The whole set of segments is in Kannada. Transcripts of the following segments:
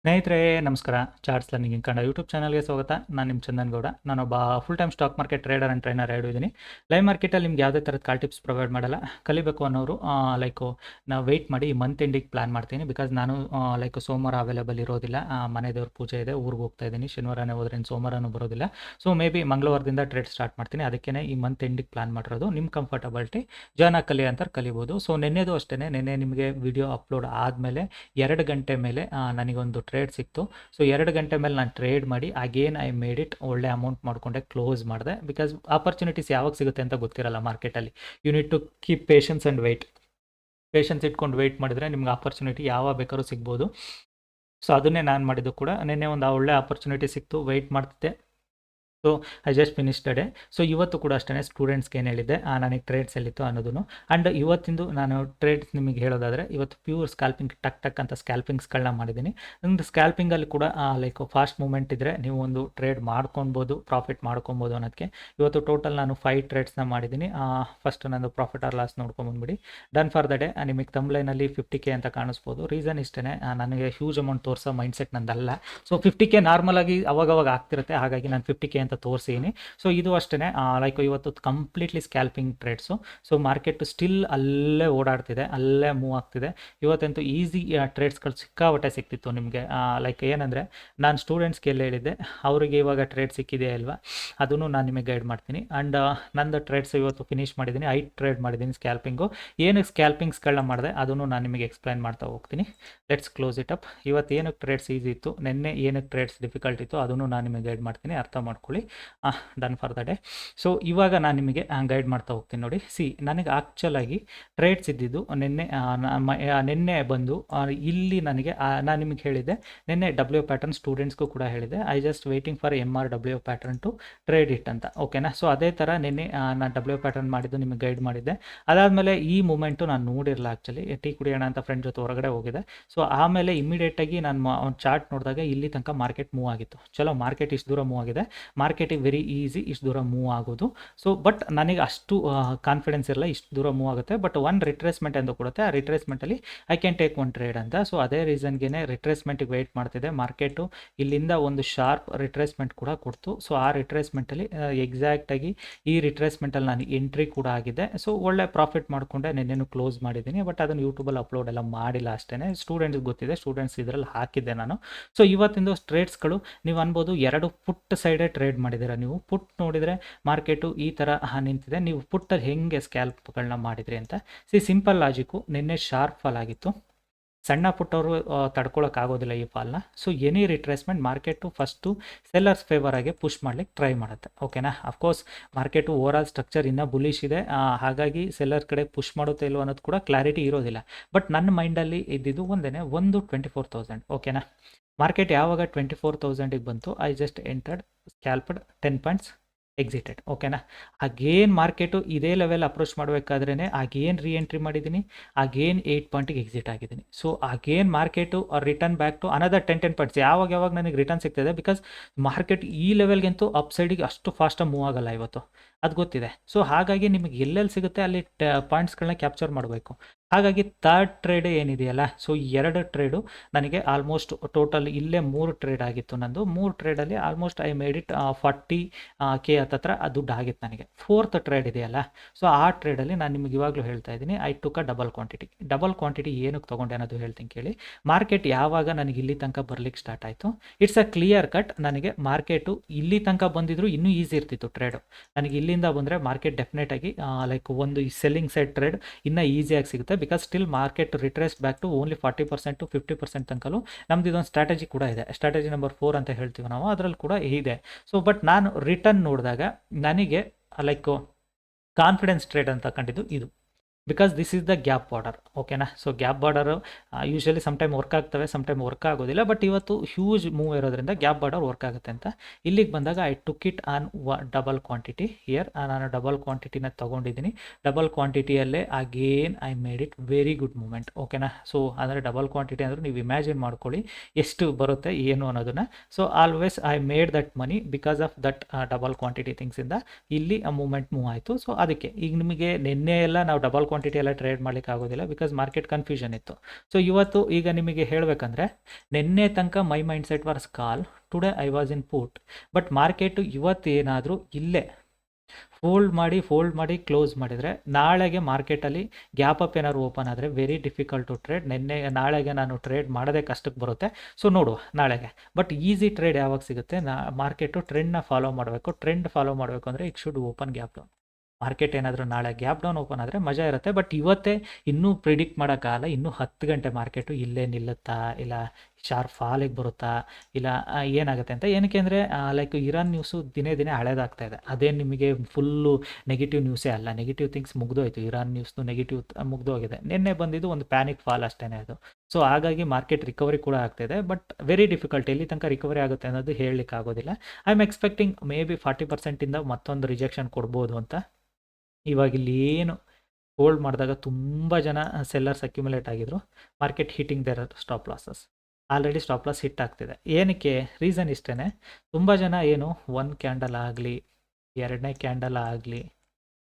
ಸ್ನೇಹಿತರೆ ನಮಸ್ಕಾರ. ಚಾರ್ಟ್ಸ್ ಲರ್ನಿಂಗ್ ಕನ್ನಡ ಯೂಟ್ಯೂಬ್ ಚಾನಲ್ಗೆ ಸ್ವಾಗತ. ನಾನು ನಿಮ್ಮ ಚಂದನ್ ಗೌಡ. ನಾನೊಬ್ಬ full time stock market trader and trainer ಎರಡೂ ಇದ್ದೀನಿ. ಲೈವ್ ಮಾರ್ಕೆಟಲ್ಲಿ ನಿಮ್ಗೆ ಯಾವುದೇ ಥರದ ಕಾಲ್ ಟಿಪ್ಸ್ ಪ್ರೊವೈಡ್ ಮಾಡಲ್ಲ. ಕಲಿಬೇಕು ಅನ್ನೋರು ನಾವು ವೆಯ್ಟ್ ಮಾಡಿ ಮಂತ್ ಎಂಡಿಗೆ ಪ್ಲಾನ್ ಮಾಡ್ತೀನಿ. ಬಿಕಾಸ್ ನಾನು ಸೋಮವಾರ ಅವೈಲೇಬಲ್ ಇರೋದಿಲ್ಲ. ಮನೆ ದೇವ್ರ ಪೂಜೆ ಇದೆ, ಊರಿಗೆ ಹೋಗ್ತಾ ಇದ್ದೀನಿ. ಶನಿವಾರನೇ ಹೋದ್ರೆ ಸೋಮವಾರನೂ ಬರೋದಿಲ್ಲ. ಸೊ ಮೇ ಬಿ ಮಂಗಳವಾರದಿಂದ ಟ್ರೇಡ್ ಸ್ಟಾರ್ಟ್ ಮಾಡ್ತೀನಿ. ಅದಕ್ಕೇ ಈ ಮಂತ್ ಎಂಡಿಗೆ ಪ್ಲಾನ್ ಮಾಡಿರೋದು. ನಿಮ್ಮ ಕಂಫರ್ಟಬಿಲಿಟಿ ಜಾಯ್ನ್ ಆಗಿ ಕಲಿ ಅಂತ ಕಲಿಬೋದು. ಸೊ ನೆನ್ನೆದು ಅಷ್ಟೇ, ನೆನ್ನೆ ನಿಮಗೆ ವಿಡಿಯೋ ಅಪ್ಲೋಡ್ ಆದಮೇಲೆ 2 ಗಂಟೆ ಮೇಲೆ ನನಗೊಂದು ಟ್ರೇಡ್ ಸಿಕ್ತು. ಸೊ 2 ಗಂಟೆ ಮೇಲೆ ನಾನು ಟ್ರೇಡ್ ಮಾಡಿ ಅಗೇನ್ ಐ ಮೇಡ್ ಇಟ್. ಒಳ್ಳೆ ಅಮೌಂಟ್ ಮಾಡಿಕೊಂಡೆ ಕ್ಲೋಸ್ ಮಾಡಿದೆ. ಬಿಕಾಸ್ ಆಪರ್ಚುನಿಟೀಸ್ ಯಾವಾಗ ಸಿಗುತ್ತೆ ಅಂತ ಗೊತ್ತಿರಲ್ಲ ಮಾರ್ಕೆಟಲ್ಲಿ. You need to keep patience and wait. Patience ಇಟ್ಕೊಂಡು ವೆಯ್ಟ್ ಮಾಡಿದರೆ ನಿಮ್ಗೆ ಆಪರ್ಚುನಿಟಿ ಯಾವಾಗ ಬೇಕಾದ್ರೂ ಸಿಗ್ಬೋದು. ಸೊ ಅದನ್ನೇ ನಾನು ಮಾಡಿದ್ದು ಕೂಡ. ನಿನ್ನೆ ಒಂದು ಒಳ್ಳೆ ಆಪರ್ಚುನಿಟಿ ಸಿಕ್ತು, ವೆಯ್ಟ್ ಮಾಡ್ತಿದ್ದೆ. So I just finished day. So ಇವತ್ತು ಕೂಡ ಅಷ್ಟೇ ಸ್ಟೂಡೆಂಟ್ಸ್ಗೆ ಏನು ಹೇಳಿದ್ದೆ ನನಗೆ ಟ್ರೇಡ್ಸ್ ಎಲ್ಲಿತ್ತು ಅನ್ನೋದನ್ನು. ಆ್ಯಂಡ್ ಇವತ್ತಿಂದು ನಾನು ಟ್ರೇಡ್ಸ್ ನಿಮಗೆ ಹೇಳೋದಾದರೆ, ಇವತ್ತು ಪ್ಯೂರ್ ಸ್ಕ್ಯಾಲ್ಪಿಂಗ್ ಟಕ್ ಅಂತ ಸ್ಕ್ಯಾಲ್ಪಿಂಗ್ಸ್ಗಳನ್ನ ಮಾಡಿದ್ದೀನಿ. ಒಂದು ಸ್ಕ್ಯಾಲ್ಪಿಂಗಲ್ಲಿ ಕೂಡ ಫಾಸ್ಟ್ ಮೂಮೆಂಟ್ ಇದ್ದರೆ ನೀವು ಒಂದು ಟ್ರೇಡ್ ಮಾಡ್ಕೊಬೋದು, ಪ್ರಾಫಿಟ್ ಮಾಡ್ಕೊಬೋದು ಅನ್ನೋದಕ್ಕೆ. ಇವತ್ತು ಟೋಟಲ್ ನಾನು 5 ಟ್ರೇಡ್ಸ್ನ ಮಾಡಿದ್ದೀನಿ. ಫಸ್ಟ್ ನಂದು ಪ್ರಾಫಿಟ್ ಆರ್ ಲಾಸ್ ನೋಡ್ಕೊಂಬಂದ್ಬಿಡಿ. Done for the day. ನಿಮಗೆ ತಮ್ಲೈನಲ್ಲಿ 50K ಅಂತ ಕಾಣಿಸ್ಬೋದು. ರೀಸನ್ ಇಷ್ಟೇ, ನನಗೆ ಹ್ಯೂಜ್ ಅಮೌಂಟ್ ತೋರಿಸೋ ಮೈಂಡ್ಸೆಟ್ ನಂದಲ್ಲ. ಸೊ 50K ನಾರ್ಮಲಾಗಿ ಅವಾಗವಾಗ ಆಗ್ತಿರುತ್ತೆ, ಹಾಗಾಗಿ ನಾನು 50K ಅಂತ ತೋರಿಸಿದ್ದೀನಿ. ಸೊ ಇದು ಅಷ್ಟೇ, ಇವತ್ತು completely scalping trades. So market still ಅಲ್ಲೇ ಓಡಾಡ್ತಿದೆ, ಅಲ್ಲೇ ಮೂವ್ ಆಗ್ತಿದೆ. ಇವತ್ತಂತೂ ಈಸಿ ಟ್ರೇಡ್ಸ್ಗಳು ಸಿಕ್ಕಾಪಟ್ಟೆ ಸಿಕ್ತಿತ್ತು ನಿಮಗೆ. ಏನಂದರೆ, ನಾನು ಸ್ಟೂಡೆಂಟ್ಸ್ಗೆ ಎಲ್ಲ ಹೇಳಿದ್ದೆ, ಅವರಿಗೆ ಇವಾಗ ಟ್ರೇಡ್ ಸಿಕ್ಕಿದೆಯಾ ಇಲ್ವಾ ಅದನ್ನು ನಾನು ನಿಮಗೆ ಗೈಡ್ ಮಾಡ್ತೀನಿ. ಆ್ಯಂಡ್ ನಂದು ಟ್ರೇಡ್ಸ್ ಇವತ್ತು ಫಿನಿಷ್ ಮಾಡಿದ್ದೀನಿ. 5 ಟ್ರೇಡ್ ಮಾಡಿದ್ದೀನಿ ಸ್ಕ್ಯಾಲ್ಪಿಂಗು. ಏನಕ್ಕೆ ಸ್ಕ್ಯಾಲ್ಪಿಂಗ್ಸ್ಗಳನ್ನ ಮಾಡಿದೆ ಅದನ್ನು ನಾನು ನಿಮಗೆ ಎಕ್ಸ್ಪ್ಲೈನ್ ಮಾಡ್ತಾ ಹೋಗ್ತೀನಿ. Let's close it up. ಇವತ್ತು ಏನಕ್ಕೆ ಟ್ರೇಡ್ಸ್ ಈಸಿ ಇತ್ತು, ನಿನ್ನೆ ಏನಕ್ಕೆ ಟ್ರೇಡ್ಸ್ ಡಿಫಿಕಲ್ಟ್ ಇತ್ತು ಅದನ್ನು ನಾನು ನಿಮಗೆ ಗೈಡ್ ಮಾಡ್ತೀನಿ, ಅರ್ಥ ಮಾಡ್ಕೊಳ್ಳಿ. Done for the day. So ಇವಾಗ ನಾನು ನಿಮಗೆ ಗೈಡ್ ಮಾಡ್ತಾ ಹೋಗ್ತೀನಿ ನೋಡಿ. ನನಗೆ ಆ್ಯಕ್ಚುಲಾಗಿ ಟ್ರೇಡ್ಸ್ ಇದ್ದಿದ್ದು ನಿನ್ನೆ ಬಂದು ಇಲ್ಲಿ ನನಗೆ ನಾನು ನಿಮಗೆ ಹೇಳಿದ್ದೆ, ನಿನ್ನೆ ಡಬ್ಲ್ಯೂ ಪ್ಯಾಟರ್ನ್ ಸ್ಟೂಡೆಂಟ್ಸ್ಗೂ ಕೂಡ ಹೇಳಿದೆ. I just waiting for MRW pattern to trade it ಅಂತ. ಓಕೆನಾ. ಸೊ ಅದೇ ಥರ ನಿನ್ನೆ ನಾನು ಡಬ್ಲ್ಯೂ ಪ್ಯಾಟರ್ನ್ ಮಾಡಿದ್ದು ನಿಮಗೆ ಗೈಡ್ ಮಾಡಿದ್ದೆ. ಅದಾದಮೇಲೆ ಈ ಮೂಮೆಂಟು ನಾನು ನೋಡಿರಲ್ಲ. ಆ್ಯಕ್ಚುಲಿ ಟೀ ಕುಡಿಯೋಣ ಅಂತ ಫ್ರೆಂಡ್ ಜೊತೆ ಹೊರಗಡೆ ಹೋಗಿದೆ. ಸೊ ಆಮೇಲೆ ಇಮಿಡಿಯೇಟಾಗಿ ನಾನು ಒಂದು ಚಾರ್ಟ್ ನೋಡಿದಾಗ ಇಲ್ಲಿ ತನಕ ಮಾರ್ಕೆಟ್ ಮೂವ್ ಆಗಿತ್ತು. ಚಲೋ, ಮಾರ್ಕೆಟ್ ಇಷ್ಟು ದೂರ ಮೂವ್ ಆಗಿದೆ. ಮಾರ್ಕೆಟಿಗೆ ವೆರಿ ಈಸಿ ಇಷ್ಟು ದೂರ ಮೂವ್ ಆಗೋದು. ಸೊ ಬಟ್ ನನಗೆ ಅಷ್ಟು ಕಾನ್ಫಿಡೆನ್ಸ್ ಇರಲ್ಲ ಇಷ್ಟು ದೂರ ಮೂವ್ ಆಗುತ್ತೆ. ಬಟ್ ಒನ್ ರಿಟ್ರೇಸ್ಮೆಂಟ್ ಎಂದು ಕೊಡುತ್ತೆ. ಆ ರಿಟ್ರೇಸ್ಮೆಂಟಲ್ಲಿ I can take one trade ಅಂತ. ಸೊ ಅದೇ ರೀಸನ್ಗೆ ರಿಟ್ರೇಸ್ಮೆಂಟಿಗೆ ವೆಯ್ಟ್ ಮಾಡ್ತಿದೆ. ಮಾರ್ಕೆಟು ಇಲ್ಲಿಂದ ಒಂದು ಶಾರ್ಪ್ ರಿಟ್ರೇಸ್ಮೆಂಟ್ ಕೂಡ ಕೊಡ್ತು. ಸೊ ಆ ರಿಟ್ರೇಸ್ಮೆಂಟಲ್ಲಿ ಎಕ್ಸಾಕ್ಟಾಗಿ ಈ ರಿಟ್ರೇಸ್ಮೆಂಟಲ್ಲಿ ನಾನು ಎಂಟ್ರಿ ಕೂಡ ಆಗಿದೆ. ಸೊ ಒಳ್ಳೆ ಪ್ರಾಫಿಟ್ ಮಾಡಿಕೊಂಡೆ. ನಿನ್ನೆನೂ ಕ್ಲೋಸ್ ಮಾಡಿದ್ದೀನಿ. ಬಟ್ ಅದನ್ನು ಯೂಟ್ಯೂಬಲ್ಲಿ ಅಪ್ಲೋಡ್ ಎಲ್ಲ ಮಾಡಿಲ್ಲ ಅಷ್ಟೇ. ಸ್ಟೂಡೆಂಟ್ಸ್ಗೆ ಗೊತ್ತಿದೆ, ಸ್ಟೂಡೆಂಟ್ಸ್ ಇದರಲ್ಲಿ ಹಾಕಿದ್ದೆ ನಾನು. ಸೊ ಇವತ್ತಿಂದು ಟ್ರೇಡ್ಸ್ಗಳು ನೀವು ಅನ್ಬೋದು 2 ಪುಟ್ ಸೈಡೇ ಟ್ರೇಡ್ ಮಾಡಿದ್ದೀರಾ. ನೀವು ಪುಟ್ ನೋಡಿದರೆ ಮಾರ್ಕೆಟು ಈ ಥರ ನಿಂತಿದೆ. ನೀವು ಪುಟ್ಟಲ್ಲಿ ಹೆಂಗೆ ಸ್ಕ್ಯಾಲ್ಪ್ಗಳನ್ನ ಮಾಡಿದ್ರಿ ಅಂತ. Simple logic. ನಿನ್ನೆ ಶಾರ್ಪ್ ಫಾಲ್ ಆಗಿತ್ತು. ಸಣ್ಣ ಪುಟ್ಟವರು ತಡ್ಕೊಳಕ್ಕಾಗೋದಿಲ್ಲ ಈ ಫಾಲ್ನ. So any retracement market first sellers favour ಆಗಿ ಪುಷ್ ಮಾಡ್ಲಿಕ್ಕೆ ಟ್ರೈ ಮಾಡುತ್ತೆ. ಓಕೆನಾ. Of course market overall structure ಇನ್ನೂ ಬುಲಿಶ್ ಇದೆ. ಹಾಗಾಗಿ ಸೆಲ್ಲರ್ ಕಡೆ ಪುಷ್ ಮಾಡುತ್ತೆ ಇಲ್ವೋ ಅನ್ನೋದು ಕೂಡ ಕ್ಲಾರಿಟಿ ಇರೋದಿಲ್ಲ. ಬಟ್ ನನ್ನ ಮೈಂಡಲ್ಲಿ ಇದ್ದಿದ್ದು ಒಂದು 24,000. ಓಕೆನಾ. ಮಾರ್ಕೆಟ್ ಯಾವಾಗ 24,000ಗೆ ಬಂತು, I just entered, scalped, 10 points, exited. ಓಕೆನಾ. ಅಗೇನ್ ಮಾರ್ಕೆಟು ಇದೇ ಲೆವೆಲ್ ಅಪ್ರೋಚ್ ಮಾಡಬೇಕಾದ್ರೇ ಅಗೇನ್ ಎಂಟ್ರಿ ಮಾಡಿದ್ದೀನಿ, ಅಗೇನ್ 8 ಪಾಯಿಂಟಿಗೆ ಎಕ್ಸಿಟ್ ಆಗಿದ್ದೀನಿ. So again market return back to another 10 points. ಯಾವಾಗ ನನಗೆ ರಿಟರ್ನ್ ಸಿಗ್ತದೆ, ಬಿಕಾಸ್ ಮಾರ್ಕೆಟ್ ಈ ಲೆವೆಲ್ಗಂತೂ ಅಪ್ ಸೈಡಿಗೆ ಅಷ್ಟು ಫಾಸ್ಟಾಗಿ ಮೂವ್ ಆಗಲ್ಲ ಇವತ್ತು, ಅದು ಗೊತ್ತಿದೆ. ಸೊ ಹಾಗಾಗಿ ನಿಮಗೆ ಎಲ್ಲೆಲ್ಲಿ ಸಿಗುತ್ತೆ ಅಲ್ಲಿ ಪಾಯಿಂಟ್ಸ್ಗಳನ್ನ ಕ್ಯಾಪ್ಚರ್ ಮಾಡಬೇಕು. ಹಾಗಾಗಿ ಥರ್ಡ್ ಟ್ರೇಡ್ ಏನಿದೆಯಲ್ಲ, ಸೊ 2 ಟ್ರೇಡು ನನಗೆ ಆಲ್ಮೋಸ್ಟ್ ಟೋಟಲ್ ಇಲ್ಲೇ 3 ಟ್ರೇಡ್ ಆಗಿತ್ತು ನಂದು. 3 ಟ್ರೇಡಲ್ಲಿ almost I made it 40K ಹತ್ರ ದುಡ್ಡು ಆಗಿತ್ತು ನನಗೆ. 4th ಟ್ರೇಡ್ ಇದೆಯಲ್ಲ, ಸೊ ಆ ಟ್ರೇಡಲ್ಲಿ ನಾನು ನಿಮಗೆ ಇವಾಗಲೂ ಹೇಳ್ತಾ ಇದ್ದೀನಿ, ಐ ಟುಕ್ ಡಬಲ್ ಕ್ವಾಂಟಿಟಿ. ಏನಕ್ಕೆ ತೊಗೊಂಡೆ ಅನ್ನೋದು ಹೇಳ್ತೀನಿ ಕೇಳಿ. ಮಾರ್ಕೆಟ್ ಯಾವಾಗ ನನಗೆ ಇಲ್ಲಿ ತನಕ ಬರ್ಲಿಕ್ಕೆ ಸ್ಟಾರ್ಟ್ ಆಯಿತು, ಇಟ್ಸ್ ಅ ಕ್ಲಿಯರ್ ಕಟ್. ನನಗೆ ಮಾರ್ಕೆಟು ಇಲ್ಲಿ ತನಕ ಬಂದಿದ್ರು ಇನ್ನೂ ಈಸಿ ಇರ್ತಿತ್ತು ಟ್ರೇಡು. ನನಗೆ ಇಲ್ಲಿಂದ ಬಂದರೆ ಮಾರ್ಕೆಟ್ ಡೆಫಿನೆಟಾಗಿ ಒಂದು ಸೆಲ್ಲಿಂಗ್ ಸೈಡ್ ಟ್ರೇಡ್ ಇನ್ನೂ ಈಸಿಯಾಗಿ ಸಿಗುತ್ತೆ. Because still market retrace back to only 40% to 50% ತನಕಲೂ ನಮ್ದು ಇದೊಂದು ಸ್ಟ್ರಾಟಜಿ ಕೂಡ ಇದೆ. ಸ್ಟ್ರಾಟಜಿ ನಂಬರ್ 4 ಅಂತ ಹೇಳ್ತೀವಿ ನಾವು, ಅದರಲ್ಲಿ ಕೂಡ ಇದೆ. ಸೊ ಬಟ್ ನಾನು ರಿಟರ್ನ್ ನೋಡಿದಾಗ ನನಗೆ ಕಾನ್ಫಿಡೆನ್ಸ್ ಟ್ರೇಡ್ ಅಂತ ಕಂಡಿದ್ದು ಇದು. Because this is the gap border. ಓಕೆನಾ. So gap border usually sometime work ಆಗ್ತವೆ, ಸಮ್ಟೈಮ್ ವರ್ಕ್ ಆಗೋದಿಲ್ಲ. ಬಟ್ ಇವತ್ತು ಹ್ಯೂಜ್ ಮೂವ್ ಇರೋದ್ರಿಂದ ಗ್ಯಾಪ್ ಬಾರ್ಡರ್ ವರ್ಕ್ ಆಗುತ್ತೆ ಅಂತ. ಇಲ್ಲಿಗೆ ಬಂದಾಗ I took it on double quantity. Here ನಾನು ಡಬಲ್ ಕ್ವಾಂಟಿಟಿನ ತೊಗೊಂಡಿದ್ದೀನಿ. ಡಬಲ್ ಕ್ವಾಂಟಿಟಿಯಲ್ಲೇ again I made it very good moment. ಓಕೆನಾ. ಸೊ ಅಂದರೆ ಡಬಲ್ ಕ್ವಾಂಟಿಟಿ ಅಂದರೆ ನೀವು ಇಮ್ಯಾಜಿನ್ ಮಾಡ್ಕೊಳ್ಳಿ ಎಷ್ಟು ಬರುತ್ತೆ ಏನು ಅನ್ನೋದನ್ನು. So always I made that money because of that double quantity ಥಿಂಗ್ಸಿಂದ ಇಲ್ಲಿ ಆ ಮೂಮೆಂಟ್ ಮೂವ್ ಆಯಿತು. ಸೊ ಅದಕ್ಕೆ ಈಗ ನಿಮಗೆ ನಿನ್ನೆ ಎಲ್ಲ ನಾವು ಡಬಲ್ ಕ್ವಾಂಟಿಟಿ ಎಲ್ಲ ಟ್ರೇಡ್ ಮಾಡ್ಲಿಕ್ಕೆ ಆಗೋದಿಲ್ಲ, ಬಿಕಾಸ್ ಮಾರ್ಕೆಟ್ ಕನ್ಫ್ಯೂಷನ್ ಇತ್ತು. ಸೊ ಇವತ್ತು ಈಗ ನಿಮಗೆ ಹೇಳಬೇಕಂದ್ರೆ, ನಿನ್ನೆ ತನಕ my mind set was call, today I was in put. But market ಇವತ್ತೇನಾದರೂ ಇಲ್ಲೇ ಫೋಲ್ಡ್ ಮಾಡಿ ಕ್ಲೋಸ್ ಮಾಡಿದರೆ, ನಾಳೆಗೆ ಮಾರ್ಕೆಟಲ್ಲಿ ಗ್ಯಾಪ್ ಅಪ್ ಏನಾದ್ರು ಓಪನ್ ಆದರೆ ವೆರಿ ಡಿಫಿಕಲ್ಟ್ ಟು ಟ್ರೇಡ್. ನಾಳೆಗೆ ನಾನು ಟ್ರೇಡ್ ಮಾಡೋದೇ ಕಷ್ಟಕ್ಕೆ ಬರುತ್ತೆ. ಸೊ ನೋಡುವ ನಾಳೆಗೆ. ಬಟ್ ಈಸಿ ಟ್ರೇಡ್ ಯಾವಾಗ ಸಿಗುತ್ತೆ, ಮಾರ್ಕೆಟು ಟ್ರೆಂಡ್ನ ಫಾಲೋ ಮಾಡಬೇಕು. ಟ್ರೆಂಡ್ ಫಾಲೋ ಮಾಡಬೇಕು ಅಂದರೆ it should open gap down. Market ಏನಾದರೂ ನಾಳೆ ಗ್ಯಾಪ್ ಡೌನ್ ಓಪನ್ ಆದರೆ ಮಜಾ ಇರುತ್ತೆ. ಬಟ್ ಇವತ್ತೇ ಇನ್ನೂ ಪ್ರಿಡಿಕ್ಟ್ ಮಾಡೋಕ್ಕಾಗಲ್ಲ. ಇನ್ನೂ 10 ಗಂಟೆ ಮಾರ್ಕೆಟು ಇಲ್ಲೇ ನಿಲ್ಲುತ್ತಾ, ಇಲ್ಲ ಶಾರ್ಪ್ ಫಾಲಿಗೆ ಬರುತ್ತಾ, ಇಲ್ಲ ಏನಾಗುತ್ತೆ ಅಂತ. ಏನಕ್ಕೆ ಅಂದರೆ ಲೈಕ್ ಇರಾನ್ ನ್ಯೂಸು ದಿನೇ ದಿನೇ ಹಳೇದಾಗ್ತಾ ಇದೆ. ಅದೇನು ನಿಮಗೆ ಫುಲ್ಲು ನೆಗೆಟಿವ್ ನ್ಯೂಸೇ ಅಲ್ಲ. ನೆಗೆಟಿವ್ ಥಿಂಗ್ಸ್ ಮುಗ್ದೋಯ್ತು. ಇರಾನ್ ನ್ಯೂಸ್ದು ನೆಗೆಟಿವ್ ಮುಗ್ದೋಗಿದೆ. ನಿನ್ನೆ ಬಂದಿದ್ದು ಒಂದು ಪ್ಯಾನಿಕ್ ಫಾಲ್ ಅಷ್ಟೇ ಅದು. ಸೊ ಹಾಗಾಗಿ ಮಾರ್ಕೆಟ್ ರಿಕವರಿ ಕೂಡ ಆಗ್ತಾಯಿದೆ. But very difficult. ಎಲ್ಲಿ ತನಕ ರಿಕವರಿ ಆಗುತ್ತೆ ಅನ್ನೋದು ಹೇಳಲಿಕ್ಕೆ ಆಗೋದಿಲ್ಲ. I am expecting maybe 40%ಇಂದ ಮತ್ತೊಂದು ರಿಜೆಕ್ಷನ್ ಕೊಡ್ಬೋದು ಅಂತ. ಇವಾಗ ಇಲ್ಲಿ ಏನು ಹೋಲ್ಡ್ ಮಾಡಿದಾಗ ತುಂಬ ಜನ ಸೆಲ್ಲರ್ಸ್ ಅಕ್ಯುಮುಲೇಟ್ ಆಗಿದ್ರು. Market hitting their stop losses. Already stop loss hit ಆಗ್ತಿದೆ. ಏನಕ್ಕೆ ರೀಸನ್ ಇಷ್ಟೇ, ತುಂಬ ಜನ ಏನು 1 ಕ್ಯಾಂಡಲ್ ಆಗಲಿ, 2ನೇ ಕ್ಯಾಂಡಲ್ ಆಗಲಿ,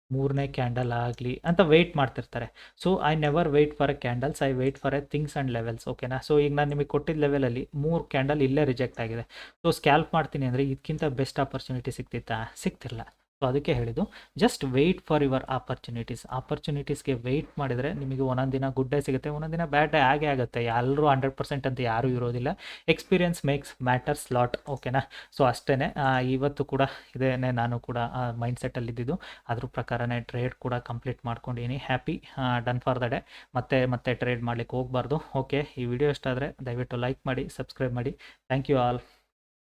3ನೇ ಕ್ಯಾಂಡಲ್ ಆಗಲಿ ಅಂತ ವೆಯ್ಟ್ ಮಾಡ್ತಿರ್ತಾರೆ. So I never wait for A candles, I wait for A things and levels. ಓಕೆನಾ. ಸೊ ಈಗ ನಾನು ನಿಮಗೆ ಕೊಟ್ಟಿದ್ದ ಲೆವೆಲಲ್ಲಿ 3 ಕ್ಯಾಂಡಲ್ ಇಲ್ಲೇ ರಿಜೆಕ್ಟ್ ಆಗಿದೆ. ಸೊ ಸ್ಕ್ಯಾಲ್ಪ್ ಮಾಡ್ತೀನಿ ಅಂದರೆ ಇದಕ್ಕಿಂತ ಬೆಸ್ಟ್ ಆಪರ್ಚುನಿಟಿ ಸಿಗ್ತಿಲ್ಲ. ಸೊ ಅದಕ್ಕೆ ಹೇಳಿದ್ದು, ಜಸ್ಟ್ ವೆಯ್ಟ್ ಫಾರ್ ಯುವರ್ ಆಪರ್ಚುನಿಟೀಸ್ಗೆ ವೆಯ್ಟ್ ಮಾಡಿದರೆ ನಿಮಗೆ ಒಂದೊಂದು ದಿನ ಗುಡ್ ಡೇ ಸಿಗುತ್ತೆ, ಒಂದೊಂದು ದಿನ ಬ್ಯಾಡ್ ಡೇ ಆಗೇ ಆಗುತ್ತೆ. ಎಲ್ಲರೂ 100% ಅಂತ ಯಾರೂ ಇರೋದಿಲ್ಲ. Experience makes matters lot. ಓಕೆನಾ. ಸೊ ಅಷ್ಟೇ. ಇವತ್ತು ಕೂಡ ಇದೇನೆ, ನಾನು ಕೂಡ ಮೈಂಡ್ ಸೆಟ್ಟಲ್ಲಿದ್ದು ಅದ್ರ ಪ್ರಕಾರನೇ ಟ್ರೇಡ್ ಕೂಡ ಕಂಪ್ಲೀಟ್ ಮಾಡ್ಕೊಂಡಿದ್ದೀನಿ. Happy, done for the day. ಮತ್ತೆ ಟ್ರೇಡ್ ಮಾಡ್ಲಿಕ್ಕೆ ಹೋಗಬಾರ್ದು. ಓಕೆ, ಈ ವಿಡಿಯೋ ಇಷ್ಟ ಆದರೆ ದಯವಿಟ್ಟು ಲೈಕ್ ಮಾಡಿ, ಸಬ್ಸ್ಕ್ರೈಬ್ ಮಾಡಿ. Thank you all.